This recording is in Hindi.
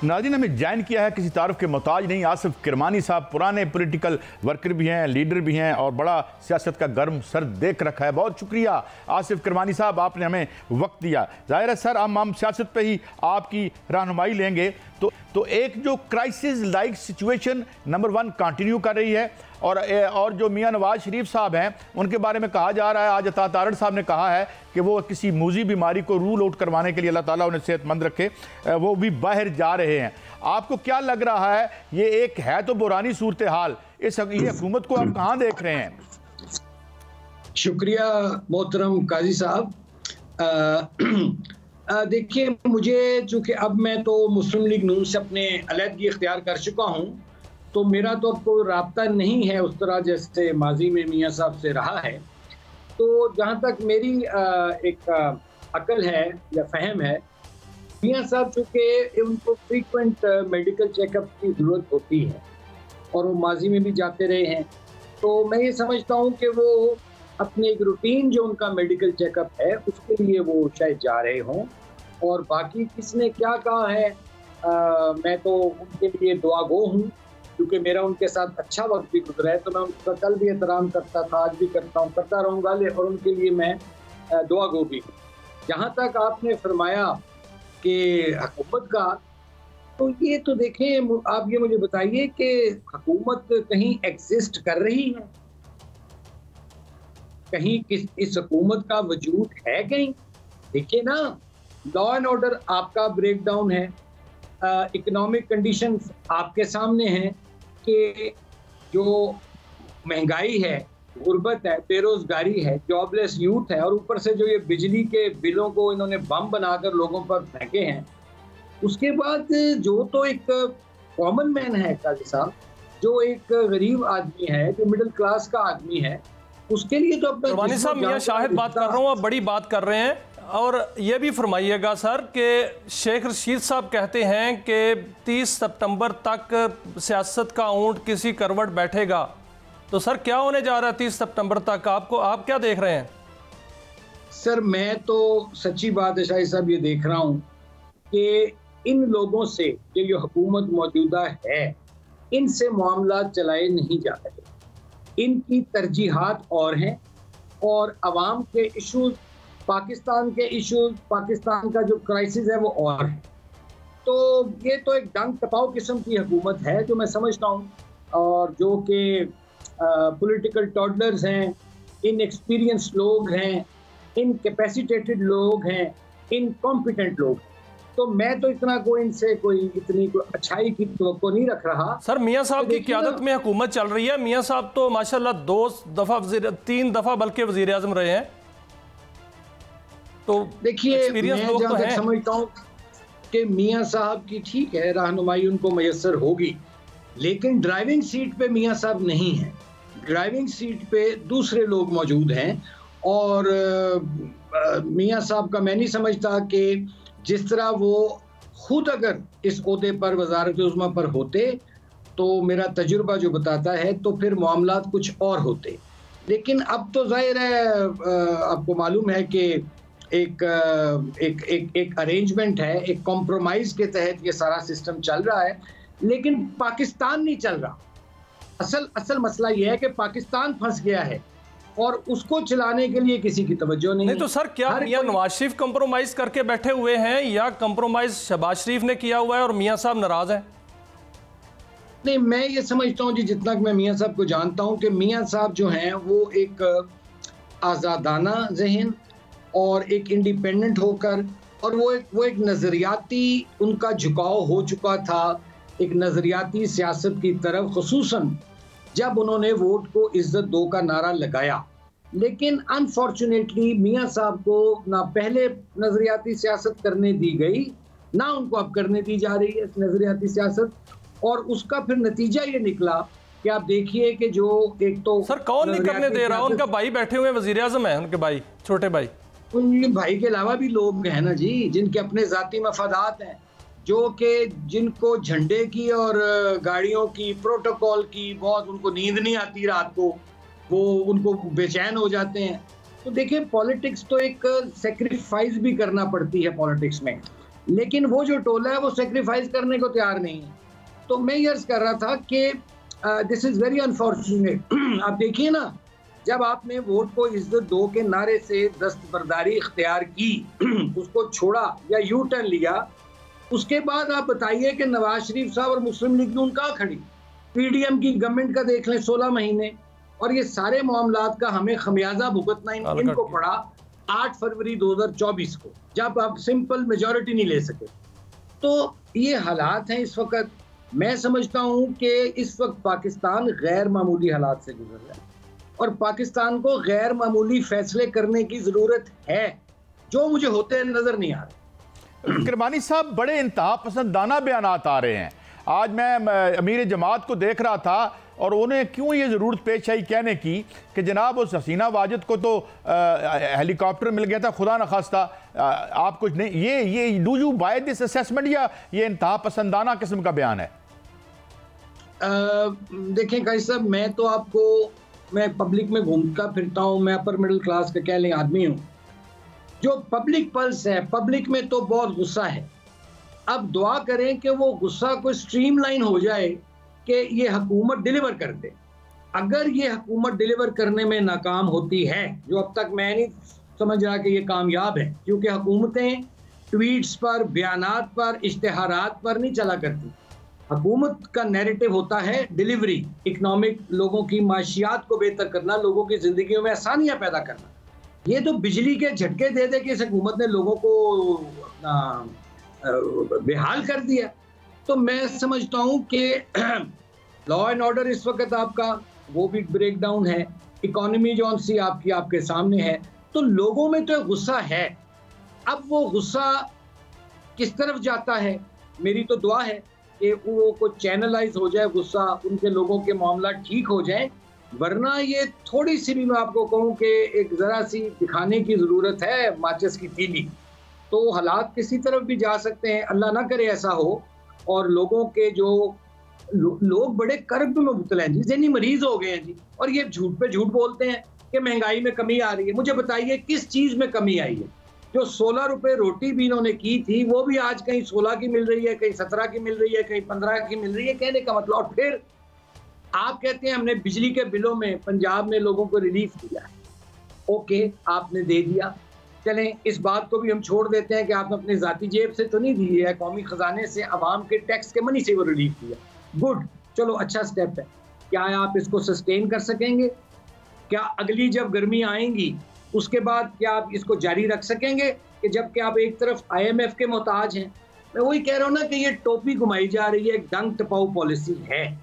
नाज़रीन, हमें ज्वाइन किया है किसी तारुफ के मोहताज नहीं, आसिफ किरमानी साहब पुराने पॉलिटिकल वर्कर भी हैं, लीडर भी हैं और बड़ा सियासत का गर्म सर देख रखा है। बहुत शुक्रिया आसिफ किरमानी साहब, आपने हमें वक्त दिया। ज़ाहिर है सर, हम सियासत पे ही आपकी रहनुमाई लेंगे। तो एक जो crisis like situation number 1 continue कर रही है और जो मियां नवाज शरीफ साहब हैं उनके बारे में कहा जा रहा है, आज अता तारड़ साहब ने कहा है कि वो किसी मूजी बीमारी को रूल आउट करवाने के लिए अल्लाह ताला उन्हें सेहतमंद रखे, वो भी बाहर जा रहे हैं। आपको क्या लग रहा है, ये एक है तो बुरानी सूरत हाल, ये हुकूमत को आप कहाँ देख रहे हैं? शुक्रिया मोहतरम काजी साहब। देखिए, मुझे चूंकि अब मैं तो मुस्लिम लीग नून से अपने अलहदगी इख्तियार कर चुका हूँ, तो मेरा तो अब कोई राब्ता नहीं है उस तरह जैसे माजी में मियाँ साहब से रहा है। तो जहाँ तक मेरी एक अकल है या फहम है, मियाँ साहब चूँकि उनको फ्रीक्वेंट मेडिकल चेकअप की ज़रूरत होती है और वो माजी में भी जाते रहे हैं, तो मैं ये समझता हूँ कि वो अपने एक रूटीन जो उनका मेडिकल चेकअप है उसके लिए वो शायद जा रहे हों। और बाकी किसने क्या कहा है, मैं तो उनके लिए दुआ गो हूँ, क्योंकि मेरा उनके साथ अच्छा वक्त भी गुजरा है, तो मैं उनका कल भी एहतराम करता था, आज भी करता हूँ, करता रहूँगा, और उनके लिए मैं दुआ गो भी हूँ। जहाँ तक आपने फरमाया कि हुकूमत का, तो ये तो देखें, आप ये मुझे बताइए कि हुकूमत कहीं एग्जिस्ट कर रही है, कहीं इस हुकूमत का वजूद है कहीं? देखिए ना, लॉ एंड ऑर्डर आपका ब्रेक डाउन है, इकोनॉमिक कंडीशंस आपके सामने हैं कि जो महंगाई है, गुर्बत है, बेरोजगारी है, जॉबलेस यूथ है, और ऊपर से जो ये बिजली के बिलों को इन्होंने बम बनाकर लोगों पर फेंके हैं। उसके बाद जो तो एक कॉमन मैन है काजी साहब, जो एक गरीब आदमी है, जो मिडिल क्लास का आदमी है, उसके लिए तो अपना कुर्बानी साहब, मियां शाहिद बात कर रहा हूँ, आप बड़ी बात कर रहे हैं। और ये भी फरमाइएगा सर कि शेख रशीद साहब कहते हैं कि 30 सितंबर तक सियासत का ऊंट किसी करवट बैठेगा, तो सर क्या होने जा रहा है 30 सितंबर तक? आप क्या देख रहे हैं? सर, मैं तो सच्ची बात है शाहिद साहब, ये देख रहा हूँ कि इन लोगों से, ये जो हुकूमत मौजूदा है, इनसे मामला चलाए नहीं जा रहे। इनकी तरजीहात और हैं और अवाम के इशूज, पाकिस्तान के इशूज, पाकिस्तान का जो क्राइसिस है वो और है। तो ये तो एक डंग टपाव किस्म की हुकूमत है जो मैं समझता हूँ, और जो कि पॉलिटिकल टॉडलर्स हैं, इनएक्सपीरियंस लोग हैं, इनकैपेसिटेटेड लोग हैं, इनकॉम्पिटेंट लोग हैं। तो मैं तो इतना इनसे इतनी अच्छाई की तवक्को नहीं रख रहा। सर, मियां साहब की क़यादत में हुकूमत चल रही है। मियां साहब तो माशाल्लाह 3 दफ़ा बल्कि वज़ीर आज़म रहे हैं। तो देखिए, मैं जहाँ तक समझता हूँ कि मियां साहब की ठीक है, रहनुमाई उनको मयसर होगी, लेकिन ड्राइविंग सीट पे मियां साहब नहीं है। ड्राइविंग सीट पे दूसरे लोग मौजूद हैं, और मियां साहब का मैं नहीं समझता कि जिस तरह वो खुद अगर इस ओहदे पर, वज़ारत-ए-उज़्मा पर होते, तो मेरा तजुर्बा जो बताता है तो फिर मामलात कुछ और होते। लेकिन अब तो जाहिर है, आपको मालूम है कि एक अरेंजमेंट है, एक कॉम्प्रोमाइज के तहत ये सारा सिस्टम चल रहा है, लेकिन पाकिस्तान नहीं चल रहा। असल मसला ये है कि पाकिस्तान फंस गया है और उसको चलाने के लिए किसी की तवज्जो नहीं। तो सर, क्या मियां नवाज शरीफ कंप्रोमाइज करके बैठे हुए हैं या कंप्रोमाइज शहबाज शरीफ ने किया हुआ है और मियां साहब नाराज हैं? नहीं, मैं ये समझता हूँ जी, जितना मैं मियां साहब को जानता हूँ, कि मियां साहब जो हैं वो एक आज़ादाना जहन और एक इंडिपेंडेंट होकर, और वो एक नज़रियाती उनका झुकाव हो चुका था, एक नज़रियाती सियासत की तरफ, खुसूसन जब उन्होंने वोट को इज्जत दो का नारा लगाया। लेकिन अनफॉर्चुनेटली मियां साहब को ना पहले नज़रियाती सियासत करने दी गई, ना उनको अब करने दी जा रही है नज़रियाती सियासत, और उसका फिर नतीजा ये निकला कि आप देखिए कि जो एक तो सर कौन नहीं करने दे रहा? उनका भाई बैठे हुए वज़ीर आज़म है, उनके भाई, छोटे भाई। उनके भाई के अलावा भी लोग हैं ना जी, जिनके अपने ज़ाती मफादात हैं, जो कि जिनको झंडे की और गाड़ियों की, प्रोटोकॉल की बहुत उनको नींद नहीं आती रात को, वो उनको बेचैन हो जाते हैं। तो देखिए, पॉलिटिक्स तो एक सेक्रीफाइस भी करना पड़ती है पॉलिटिक्स में। लेकिन वो जो टोला है वो सेक्रीफाइस करने को तैयार नहीं है। तो मैं ये अर्ज कर रहा था कि दिस इज़ वेरी अनफॉर्चुनेट। आप देखिए ना, जब आपने वोट को इज्जत दो के नारे से दस्तबरदारी इख्तियार की, उसको छोड़ा या यू टर्न लिया, उसके बाद आप बताइए कि नवाज शरीफ साहब और मुस्लिम लीग नून कहाँ खड़ी। पीडीएम की गवर्नमेंट का देख लें 16 महीने, और ये सारे मामलात का हमें खमियाजा भुगतना इनको पड़ा 8 फरवरी 2024 को, जब आप सिंपल मेजॉरिटी नहीं ले सके। तो ये हालात हैं इस वक्त। मैं समझता हूं कि इस वक्त पाकिस्तान गैर मामूली हालात से गुजर रहा है और पाकिस्तान को गैर मामूली फैसले करने की जरूरत है, जो मुझे होते नजर नहीं आ रहे। किरमानी साहब, बड़े इंतहा पसंदाना बयानात आ रहे हैं। आज मैं अमीर जमात को देख रहा था और उन्हें क्यों ये ज़रूरत पेश आई कहने की कि जनाब उस हसीना वाजिद को तो हेलीकॉप्टर मिल गया था, खुदा न खास्ता आप कुछ नहीं। ये do you buy this assessment या ये इंतहा पसंदाना किस्म का बयान है? देखें काजी साहब, मैं पब्लिक में घूमता फिरता हूँ, मैं अपर मिडिल क्लास का कह लें आदमी हूँ। जो पब्लिक पल्स है, पब्लिक में तो बहुत गुस्सा है। अब दुआ करें कि वो गुस्सा को स्ट्रीमलाइन हो जाए कि ये हुकूमत डिलीवर कर दे। अगर ये हुकूमत डिलीवर करने में नाकाम होती है, जो अब तक मैं नहीं समझ रहा कि ये कामयाब है, क्योंकि हुकूमतें ट्वीट्स पर, बयानात पर, इश्तिहारात पर नहीं चला करती। हुकूमत का नैरेटिव होता है डिलीवरी, इकनॉमिक, लोगों की माशियात को बेहतर करना, लोगों की जिंदगियों में आसानियां पैदा करना। ये तो बिजली के झटके दे दे के इस हुकूमत ने लोगों को बेहाल कर दिया। तो मैं समझता हूं कि लॉ एंड ऑर्डर इस वक्त आपका वो भी ब्रेक डाउन है, इकोनॉमी जो सी आपके सामने है, तो लोगों में तो गुस्सा है। अब वो गुस्सा किस तरफ जाता है, मेरी तो दुआ है कि वो को चैनलाइज हो जाए गुस्सा, उनके लोगों के मामला ठीक हो जाए। वरना ये थोड़ी सी भी मैं आपको कहूँ कि एक ज़रा सी दिखाने की ज़रूरत है माचिस की तीली, तो हालात किसी तरफ भी जा सकते हैं। अल्लाह ना करे ऐसा हो और लोगों के जो लोग बड़े कर्ब में मुब्तला हैं जी, ज़हनी मरीज हो गए हैं जी, और ये झूठ पे झूठ बोलते हैं कि महंगाई में कमी आ रही है। मुझे बताइए किस चीज़ में कमी आई है? जो 16 रुपए रोटी भी इन्होंने की थी, वो भी आज कहीं 16 की मिल रही है, कहीं 17 की मिल रही है, कहीं 15 की मिल रही है। कहने का मतलब, और फिर आप कहते हैं हमने बिजली के बिलों में पंजाब में लोगों को रिलीफ दिया है। ओके, आपने दे दिया, चलें इस बात को भी हम छोड़ देते हैं कि आपने अपनी जाती जेब से तो नहीं दी है, कौमी खजाने से, अवाम के टैक्स के मनी से वो रिलीफ दिया। गुड, चलो अच्छा स्टेप है। क्या आप इसको सस्टेन कर सकेंगे? क्या अगली जब गर्मी आएंगी उसके बाद क्या आप इसको जारी रख सकेंगे कि जबकि आप एक तरफ IMF के मोहताज हैं? मैं वही कह रहा हूँ ना कि ये टोपी घुमाई जा रही है, डंग टपाऊ पॉलिसी है।